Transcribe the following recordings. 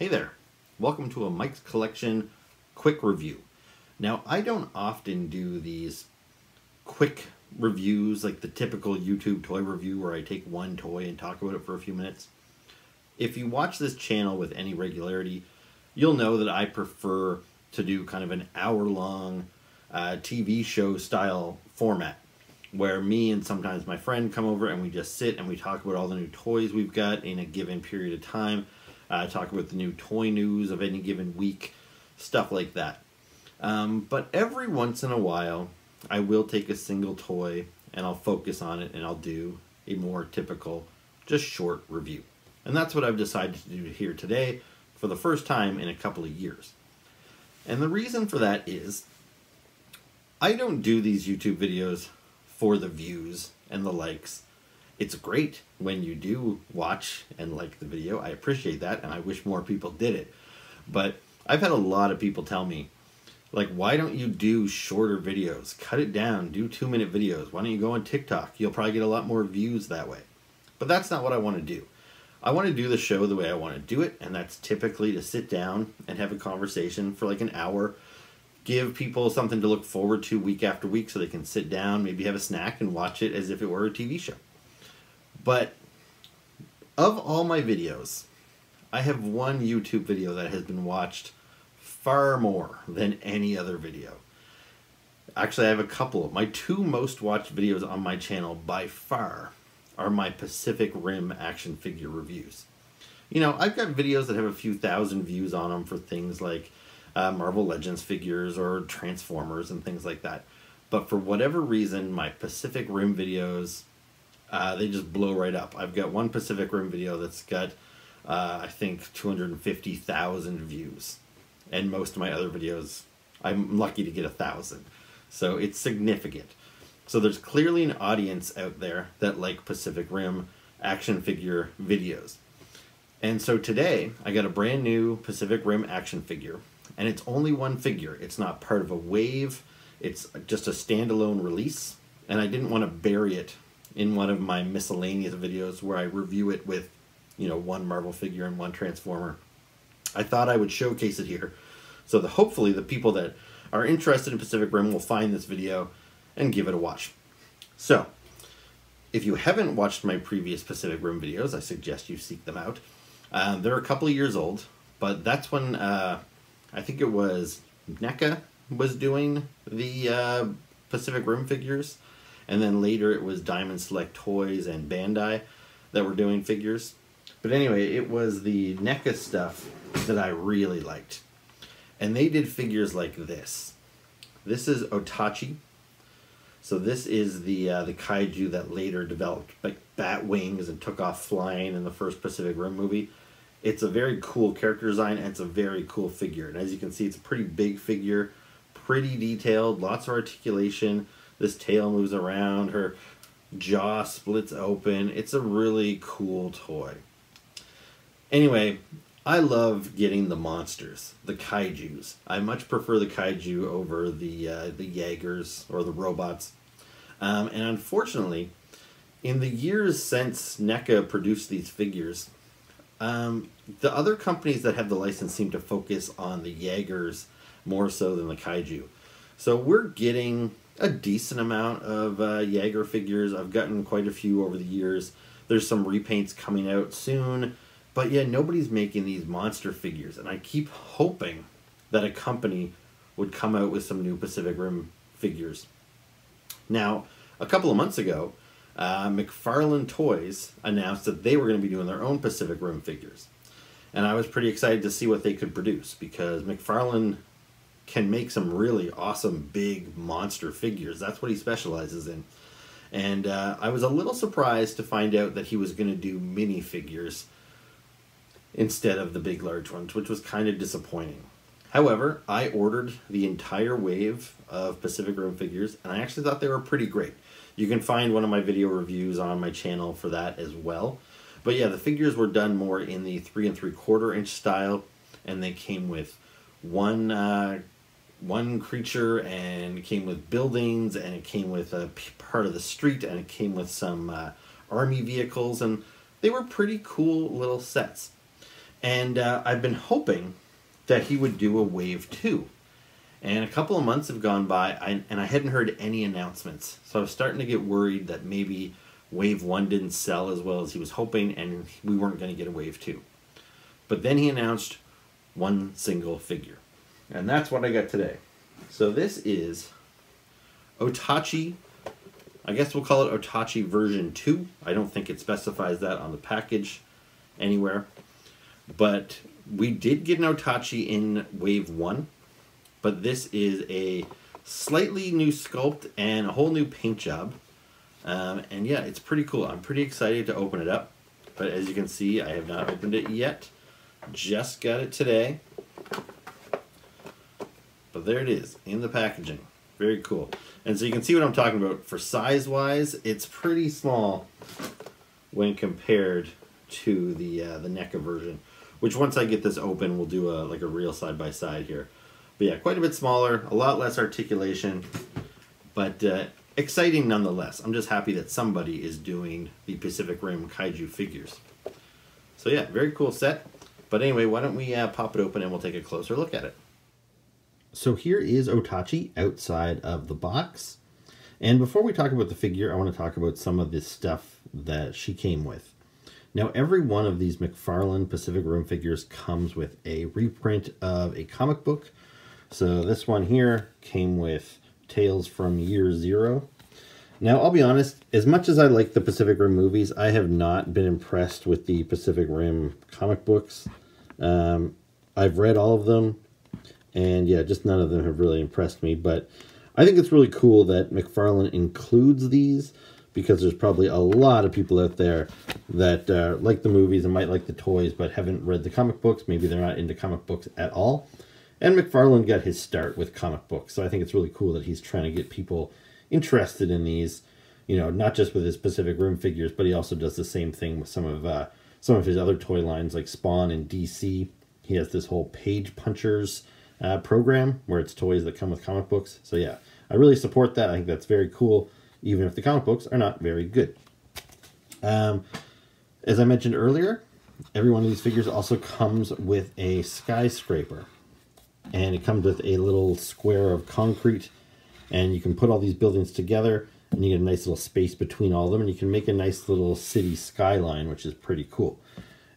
Hey there, welcome to a Mike's Collection quick review. Now, I don't often do these quick reviews like the typical YouTube toy review where I take one toy and talk about it for a few minutes. If you watch this channel with any regularity, you'll know that I prefer to do kind of an hour-long TV show style format where me and sometimes my friend come over and we just sit and we talk about all the new toys we've got in a given period of time. Talk about the new toy news of any given week, stuff like that. But every once in a while, I will take a single toy and I'll focus on it and I'll do a more typical, just short review. And that's what I've decided to do here today for the first time in a couple of years. And the reason for that is I don't do these YouTube videos for the views and the likes. It's great when you do watch and like the video. I appreciate that, and I wish more people did it. But I've had a lot of people tell me, like, why don't you do shorter videos? Cut it down, do 2-minute videos. Why don't you go on TikTok? You'll probably get a lot more views that way. But that's not what I want to do. I want to do the show the way I want to do it, and that's typically to sit down and have a conversation for like an hour, give people something to look forward to week after week so they can sit down, maybe have a snack and watch it as if it were a TV show. But of all my videos, I have one YouTube video that has been watched far more than any other video. Actually, I have a couple. My two most watched videos on my channel by far are my Pacific Rim action figure reviews. You know, I've got videos that have a few thousand views on them for things like Marvel Legends figures or Transformers and things like that. But for whatever reason, my Pacific Rim videos, they just blow right up. I've got one Pacific Rim video that's got, I think, 250,000 views. And most of my other videos, I'm lucky to get 1,000. So it's significant. So there's clearly an audience out there that like Pacific Rim action figure videos. And so today, I got a brand new Pacific Rim action figure. And it's only one figure. It's not part of a wave. It's just a standalone release. And I didn't want to bury it in one of my miscellaneous videos where I review it with, you know, one Marvel figure and one Transformer. I thought I would showcase it here so that hopefully the people that are interested in Pacific Rim will find this video and give it a watch. So, if you haven't watched my previous Pacific Rim videos, I suggest you seek them out. They're a couple of years old, but that's when I think it was NECA was doing the Pacific Rim figures. And then later it was Diamond Select Toys and Bandai that were doing figures. But anyway, it was the NECA stuff that I really liked. And they did figures like this. This is Otachi. So this is the kaiju that later developed like bat wings and took off flying in the first Pacific Rim movie. It's a very cool character design and it's a very cool figure. And as you can see, it's a pretty big figure, pretty detailed, lots of articulation. This tail moves around, her jaw splits open. It's a really cool toy. Anyway, I love getting the monsters, the kaijus. I much prefer the kaiju over the Jaegers or the robots. And unfortunately, in the years since NECA produced these figures, the other companies that have the license seem to focus on the Jaegers more so than the kaiju. So we're getting a decent amount of Jaeger figures. I've gotten quite a few over the years. There's some repaints coming out soon. But yeah, nobody's making these monster figures. And I keep hoping that a company would come out with some new Pacific Rim figures. Now, a couple of months ago, McFarlane Toys announced that they were going to be doing their own Pacific Rim figures. And I was pretty excited to see what they could produce because McFarlane can make some really awesome big monster figures. That's what he specializes in. And I was a little surprised to find out that he was going to do mini figures instead of the big large ones, which was kind of disappointing. However, I ordered the entire wave of Pacific Rim figures and I actually thought they were pretty great. You can find one of my video reviews on my channel for that as well. But yeah, the figures were done more in the 3 3/4 inch style and they came with one creature and it came with buildings and it came with a part of the street and it came with some army vehicles and they were pretty cool little sets. And I've been hoping that he would do a Wave 2. And a couple of months have gone by, and I hadn't heard any announcements. So I was starting to get worried that maybe Wave 1 didn't sell as well as he was hoping, and we weren't going to get a Wave 2. But then he announced one single figure. And that's what I got today. So this is Otachi. I guess we'll call it Otachi version 2. I don't think it specifies that on the package anywhere. But we did get an Otachi in Wave 1. But this is a slightly new sculpt and a whole new paint job. And yeah, it's pretty cool. I'm pretty excited to open it up. But as you can see, I have not opened it yet. Just got it today. But there it is in the packaging. Very cool. And so you can see what I'm talking about. For size-wise, it's pretty small when compared to the NECA version. Which once I get this open, we'll do like a real side-by-side here. But yeah, quite a bit smaller, a lot less articulation, but exciting nonetheless. I'm just happy that somebody is doing the Pacific Rim Kaiju figures. So yeah, very cool set. But anyway, why don't we pop it open and we'll take a closer look at it. So here is Otachi outside of the box. And before we talk about the figure, I want to talk about some of the stuff that she came with. Now, every one of these McFarlane Pacific Rim figures comes with a reprint of a comic book. So this one here came with Tales from Year Zero. Now, I'll be honest, as much as I like the Pacific Rim movies, I have not been impressed with the Pacific Rim comic books. I've read all of them, and yeah, just none of them have really impressed me. But I think it's really cool that McFarlane includes these, because there's probably a lot of people out there that like the movies and might like the toys, but haven't read the comic books. Maybe they're not into comic books at all. And McFarlane got his start with comic books, so I think it's really cool that he's trying to get people interested in these, you know, not just with his Pacific Rim figures, but he also does the same thing with some of his other toy lines like Spawn and DC. He has this whole Page Punchers program where it's toys that come with comic books. So yeah, I really support that. I think that's very cool, even if the comic books are not very good. As I mentioned earlier, every one of these figures also comes with a skyscraper. And it comes with a little square of concrete, and you can put all these buildings together, and you get a nice little space between all of them, and you can make a nice little city skyline, which is pretty cool.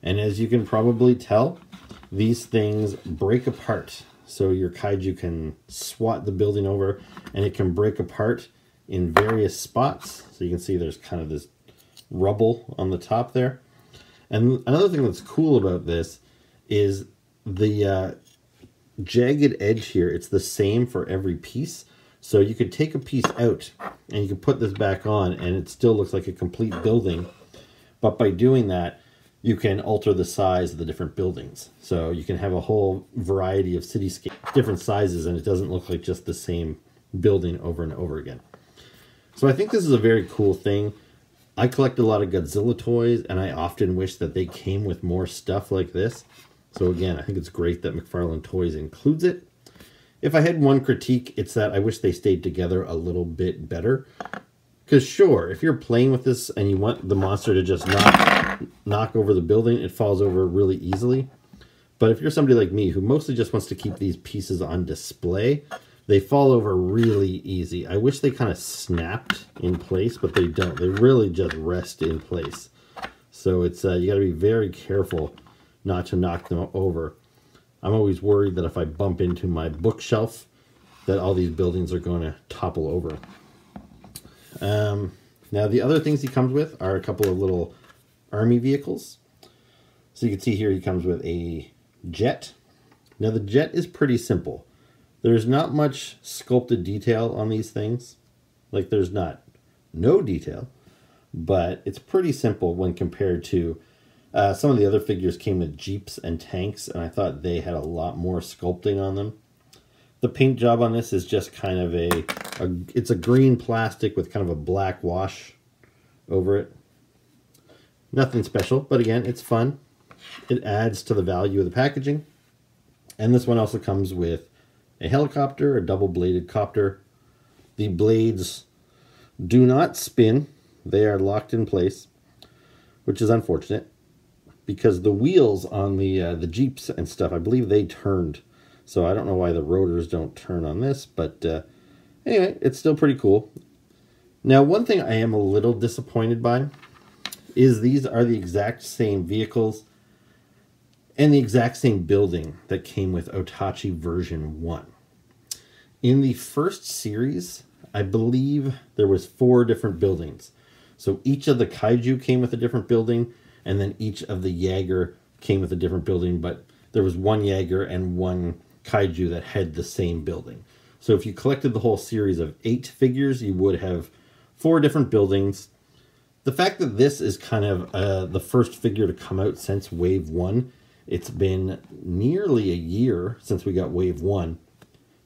And as you can probably tell, these things break apart. So your kaiju can swat the building over, and it can break apart in various spots. So you can see there's kind of this rubble on the top there. And another thing that's cool about this is the jagged edge here. It's the same for every piece. So you could take a piece out and you can put this back on and it still looks like a complete building. But by doing that, you can alter the size of the different buildings. So you can have a whole variety of cityscapes, different sizes, and it doesn't look like just the same building over and over again. So I think this is a very cool thing. I collect a lot of Godzilla toys, and I often wish that they came with more stuff like this. So again, I think it's great that McFarlane Toys includes it. If I had one critique, it's that I wish they stayed together a little bit better. Because sure, if you're playing with this and you want the monster to just knock over the building, it falls over really easily. But if you're somebody like me who mostly just wants to keep these pieces on display, they fall over really easy. I wish they kind of snapped in place, but they don't. They really just rest in place. So it's you got to be very careful not to knock them over. I'm always worried that if I bump into my bookshelf, that all these buildings are going to topple over. Now the other things he comes with are a couple of little army vehicles. So you can see here he comes with a jet. Now the jet is pretty simple. There's not much sculpted detail on these things. Like there's not no detail, but it's pretty simple when compared to some of the other figures came with Jeeps and tanks, and I thought they had a lot more sculpting on them. The paint job on this is just kind of it's a green plastic with kind of a black wash over it. Nothing special, but again, it's fun. It adds to the value of the packaging. And this one also comes with a helicopter, a double-bladed copter. The blades do not spin. They are locked in place, which is unfortunate. because the wheels on the Jeeps and stuff, I believe they turned. So I don't know why the rotors don't turn on this, but anyway, it's still pretty cool. Now, one thing I am a little disappointed by is these are the exact same vehicles and the exact same building that came with Otachi version 1. In the first series, I believe there was 4 different buildings. So each of the kaiju came with a different building, and then each of the Jaeger came with a different building, but there was one Jaeger and one kaiju that had the same building. So if you collected the whole series of 8 figures, you would have 4 different buildings. The fact that this is kind of the first figure to come out since Wave 1, it's been nearly a year since we got Wave 1.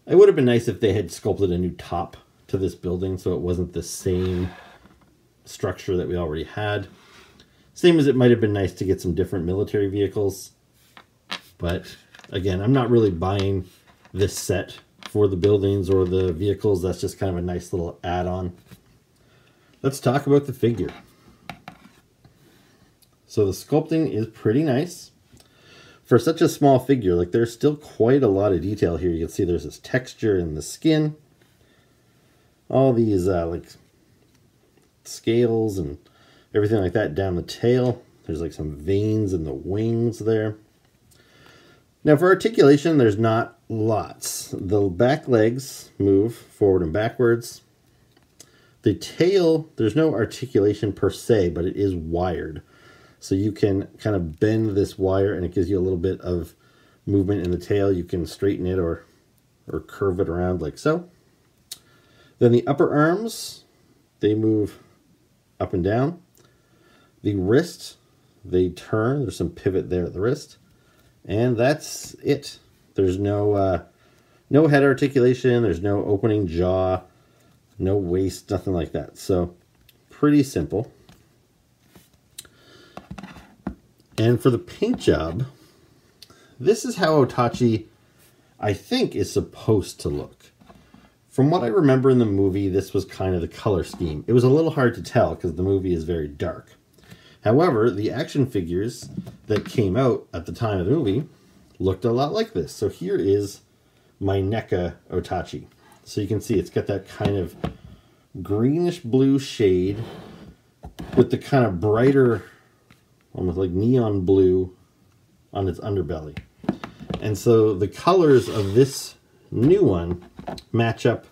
It would have been nice if they had sculpted a new top to this building so it wasn't the same structure that we already had. Same as it might have been nice to get some different military vehicles. But again, I'm not really buying this set for the buildings or the vehicles. That's just kind of a nice little add-on. Let's talk about the figure. So the sculpting is pretty nice. For such a small figure, like there's still quite a lot of detail here. You can see there's this texture in the skin. All these like scales and everything like that down the tail. There's like some veins in the wings there. Now for articulation, there's not lots. The back legs move forward and backwards. The tail, there's no articulation per se, but it is wired. So you can kind of bend this wire and it gives you a little bit of movement in the tail. You can straighten it or curve it around like so. Then the upper arms, they move up and down. The wrist, they turn. There's some pivot there at the wrist. And that's it. There's no head articulation. There's no opening jaw, no waist, nothing like that. So pretty simple. And for the paint job, this is how Otachi, I think, is supposed to look. From what I remember in the movie, this was kind of the color scheme. It was a little hard to tell because the movie is very dark. However, the action figures that came out at the time of the movie looked a lot like this. So here is my NECA Otachi. So you can see it's got that kind of greenish blue shade with the kind of brighter, almost like neon blue on its underbelly. And so the colors of this new one match up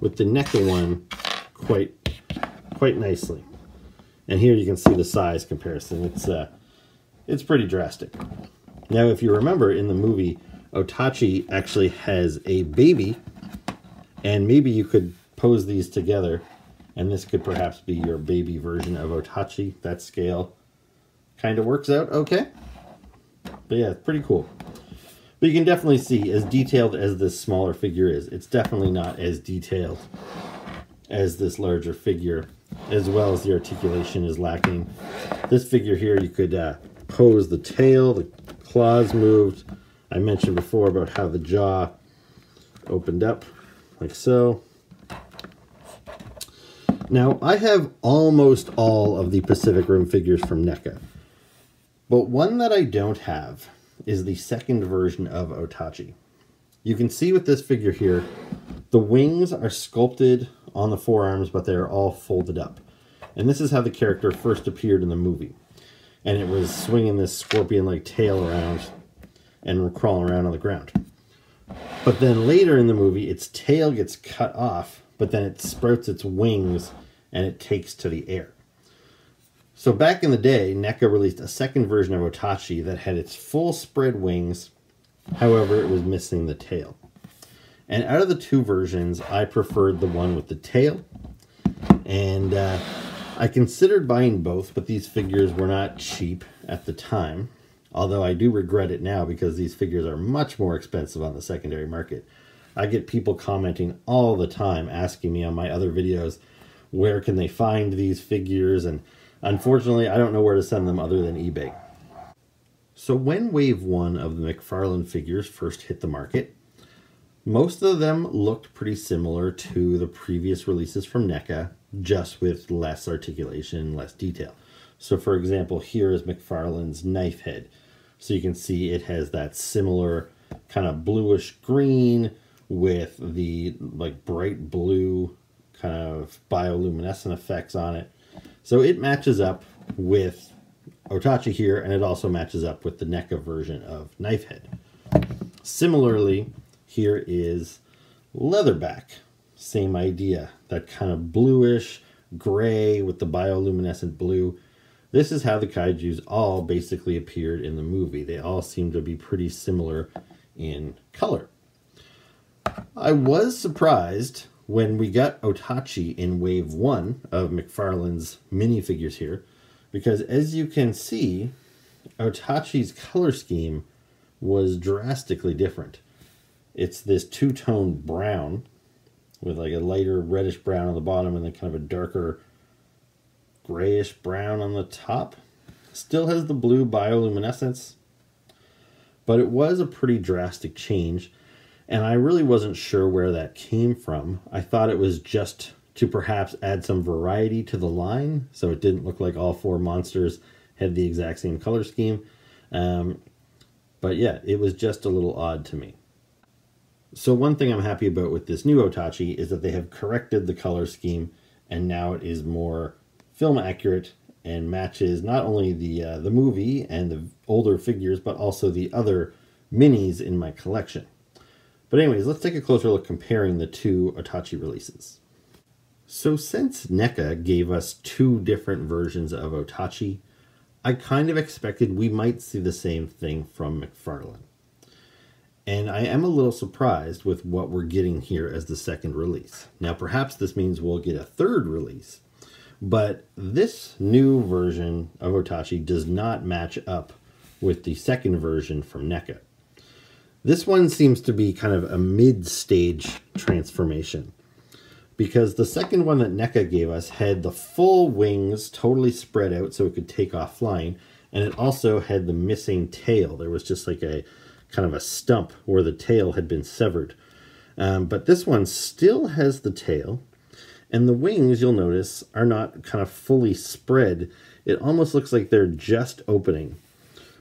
with the NECA one quite nicely. And here you can see the size comparison. It's pretty drastic. Now, if you remember in the movie, Otachi actually has a baby, and maybe you could pose these together, and this could perhaps be your baby version of Otachi. That scale kind of works out okay. But yeah, it's pretty cool. But you can definitely see, as detailed as this smaller figure is, it's definitely not as detailed as this larger figure, as well as the articulation is lacking. This figure here, you could pose the tail, the claws moved. I mentioned before about how the jaw opened up, like so. Now, I have almost all of the Pacific Rim figures from NECA, but one that I don't have is the second version of Otachi. You can see with this figure here, the wings are sculpted on the forearms, but they're all folded up. And this is how the character first appeared in the movie. And it was swinging this scorpion-like tail around and crawling around on the ground. But then later in the movie, its tail gets cut off, but then it sprouts its wings and it takes to the air. So back in the day, NECA released a second version of Otachi that had its full spread wings. However, it was missing the tail. And out of the two versions, I preferred the one with the tail. And I considered buying both, but these figures were not cheap at the time. Although I do regret it now because these figures are much more expensive on the secondary market. I get people commenting all the time asking me on my other videos, where can they find these figures? And unfortunately, I don't know where to send them other than eBay. So when Wave 1 of the McFarlane figures first hit the market, most of them looked pretty similar to the previous releases from NECA, just with less articulation, less detail. So for example, here is McFarlane's knife head. So you can see it has that similar kind of bluish green with the like bright blue kind of bioluminescent effects on it. So it matches up with Otachi here, and it also matches up with the NECA version of knife head. Similarly, here is Leatherback. Same idea, that kind of bluish gray with the bioluminescent blue. This is how the kaijus all basically appeared in the movie. They all seem to be pretty similar in color. I was surprised when we got Otachi in wave 1 of McFarlane's minifigures here, because as you can see, Otachi's color scheme was drastically different. It's this two-tone brown with like a lighter reddish brown on the bottom and then kind of a darker grayish brown on the top. Still has the blue bioluminescence, but it was a pretty drastic change, and I really wasn't sure where that came from. I thought it was just to perhaps add some variety to the line, so it didn't look like all 4 monsters had the exact same color scheme. But yeah, it was just a little odd to me. So one thing I'm happy about with this new Otachi is that they have corrected the color scheme, and now it is more film accurate and matches not only the movie and the older figures, but also the other minis in my collection. But anyways, let's take a closer look comparing the 2 Otachi releases. So since NECA gave us 2 different versions of Otachi, I kind of expected we might see the same thing from McFarlane. And I am a little surprised with what we're getting here as the second release. Now perhaps this means we'll get a third release, but this new version of Otachi does not match up with the second version from NECA. This one seems to be kind of a mid-stage transformation, because the second one that NECA gave us had the full wings totally spread out so it could take off flying, and it also had the missing tail. There was just like a kind of a stump where the tail had been severed. But this one still has the tail, and the wings, you'll notice, are not kind of fully spread. It almost looks like they're just opening,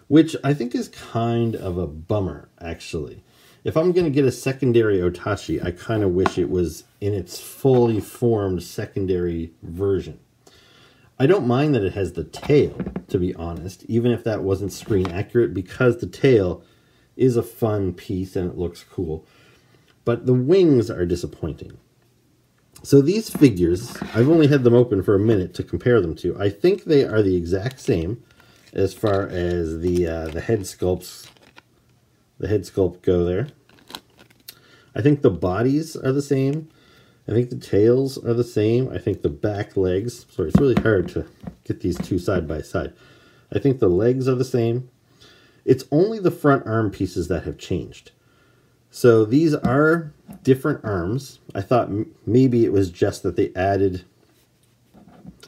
which I think is kind of a bummer, actually. If I'm going to get a secondary Otachi, I kind of wish it was in its fully formed secondary version. I don't mind that it has the tail, to be honest, even if that wasn't screen accurate, because the tail is a fun piece and it looks cool. But the wings are disappointing. So these figures, I've only had them open for a minute to compare them to. I think they are the exact same as far as the head sculpts. The head sculpt go there. I think the bodies are the same. I think the tails are the same. I think the back legs, sorry, it's really hard to get these two side by side. I think the legs are the same. It's only the front arm pieces that have changed. So these are different arms. I thought maybe it was just that they added,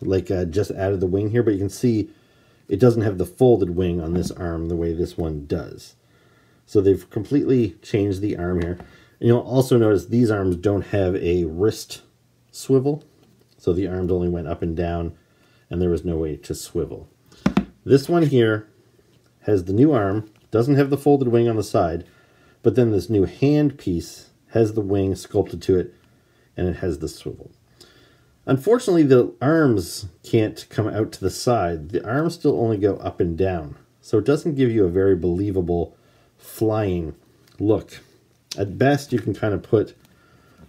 just added the wing here, but you can see it doesn't have the folded wing on this arm the way this one does. So they've completely changed the arm here. And you'll also notice these arms don't have a wrist swivel. So the arms only went up and down, and there was no way to swivel. This one here has the new arm, doesn't have the folded wing on the side, but then this new hand piece has the wing sculpted to it, and it has the swivel. Unfortunately, the arms can't come out to the side. The arms still only go up and down, so it doesn't give you a very believable flying look. At best, you can kind of put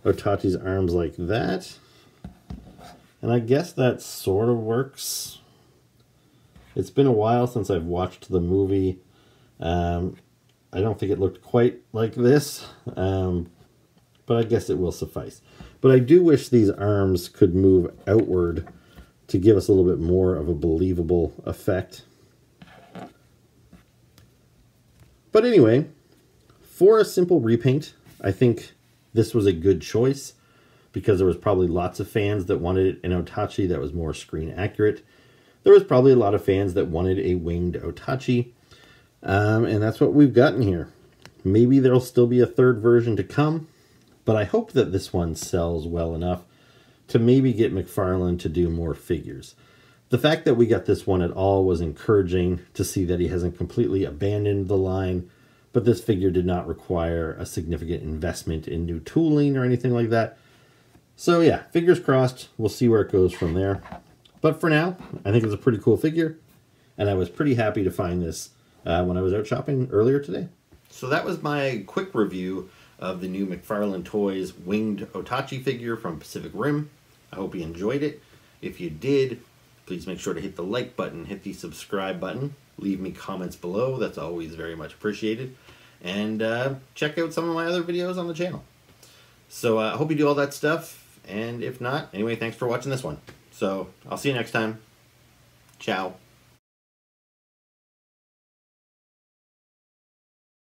Otachi's arms like that, and I guess that sort of works. It's been a while since I've watched the movie. I don't think it looked quite like this, but I guess it will suffice. But I do wish these arms could move outward to give us a little bit more of a believable effect. But anyway, for a simple repaint, I think this was a good choice, because there was probably lots of fans that wanted an Otachi that was more screen accurate. There was probably a lot of fans that wanted a winged Otachi, and that's what we've gotten here. Maybe there'll still be a third version to come, but I hope that this one sells well enough to maybe get McFarlane to do more figures. The fact that we got this one at all was encouraging to see that he hasn't completely abandoned the line, but this figure did not require a significant investment in new tooling or anything like that. So yeah, fingers crossed, we'll see where it goes from there. But for now, I think it's a pretty cool figure, and I was pretty happy to find this when I was out shopping earlier today. So that was my quick review of the new McFarlane Toys winged Otachi figure from Pacific Rim. I hope you enjoyed it. If you did, please make sure to hit the like button, hit the subscribe button, leave me comments below. That's always very much appreciated. And check out some of my other videos on the channel. So I hope you do all that stuff. And if not, anyway, thanks for watching this one. So I'll see you next time. Ciao.